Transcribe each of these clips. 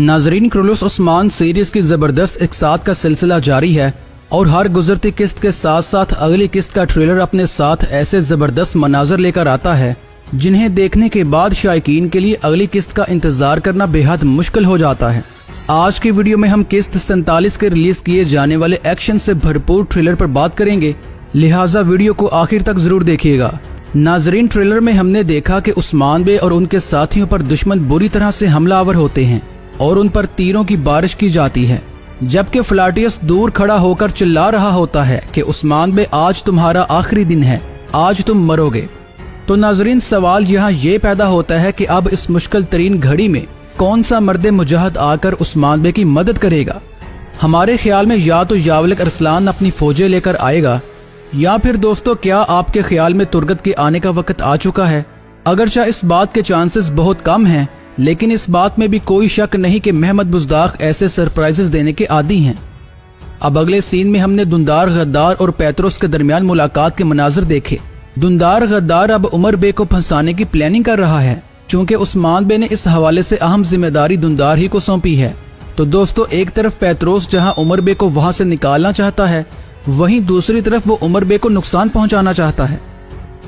नाजरीन, क्रुलुस उस्मान सीरीज की जबरदस्त इकसात का सिलसिला जारी है और हर गुजरती किस्त के साथ साथ अगली किस्त का ट्रेलर अपने साथ ऐसे जबरदस्त मनाजर लेकर आता है जिन्हें देखने के बाद शायकीन के लिए अगली किस्त का इंतजार करना बेहद मुश्किल हो जाता है। आज की वीडियो में हम किस्त 47 के रिलीज किए जाने वाले एक्शन से भरपूर ट्रेलर पर बात करेंगे, लिहाजा वीडियो को आखिर तक जरूर देखिएगा। नाजरीन, ट्रेलर में हमने देखा कि उस्मान बे और उनके साथियों पर दुश्मन बुरी तरह से हमलावर होते हैं और उन पर तीरों की बारिश की जाती है, जबकि फ्लाटियस दूर खड़ा होकर चिल्ला रहा होता है कि उस्मान बे आज तुम्हारा आखिरी दिन है, आज तुम मरोगे। तो नाजरीन, सवाल यहाँ ये पैदा होता है कि अब इस मुश्किल तरीन घड़ी में कौन सा मर्द मुजाहिद आकर उस्मान बे की मदद करेगा। हमारे ख्याल में या तो यावलिक अरसलान अपनी फौजें लेकर आएगा या फिर दोस्तों क्या आपके ख्याल में तुर्गत के आने का वक्त आ चुका है। अगरचा इस बात के चांसेस बहुत कम हैं, लेकिन इस बात में भी कोई शक नहीं कि महमद बुज़दाख ऐसे सरप्राइजेस देने के आदी हैं। अब अगले सीन में हमने दुंदार गद्दार और पेत्रोस के दरमियान मुलाकात के मनाजर देखे। दुंदार गद्दार अब उमर बे को फंसाने की प्लानिंग कर रहा है, चूंकि उस्मान बे ने इस हवाले से अहम जिम्मेदारी दुंदार ही को सौंपी है। तो दोस्तों, एक तरफ पेत्रोस जहां उमर बे को वहां से निकालना चाहता है, वहीं दूसरी तरफ वो उमर बे को नुकसान पहुंचाना चाहता है।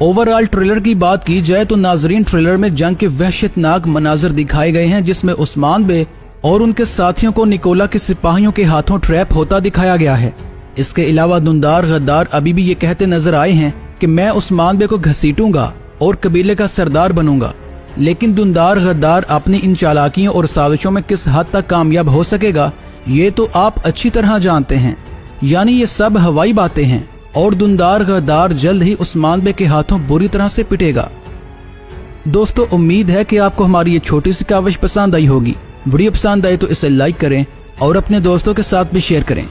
ओवरऑल ट्रेलर की बात की जाए तो नाजरीन, ट्रेलर में जंग के वहशतनाक मनाजर दिखाए गए हैं, जिसमें उस्मान बे और उनके साथियों को निकोला के सिपाहियों के हाथों ट्रैप होता दिखाया गया है। इसके अलावा दुंदार गद्दार अभी भी ये कहते नजर आए हैं कि मैं उस्मान बे को घसीटूंगा और कबीले का सरदार बनूंगा, लेकिन दुंदार गद्दार अपनी इन चालाकियों और साजिशों में किस हद तक कामयाब हो सकेगा ये तो आप अच्छी तरह जानते हैं। यानी ये सब हवाई बातें हैं और दुंदार गद्दार जल्द ही उस्मान बे के हाथों बुरी तरह से पिटेगा। दोस्तों, उम्मीद है कि आपको हमारी ये छोटी सी काविश पसंद आई होगी। वीडियो पसंद आए तो इसे लाइक करें और अपने दोस्तों के साथ भी शेयर करें।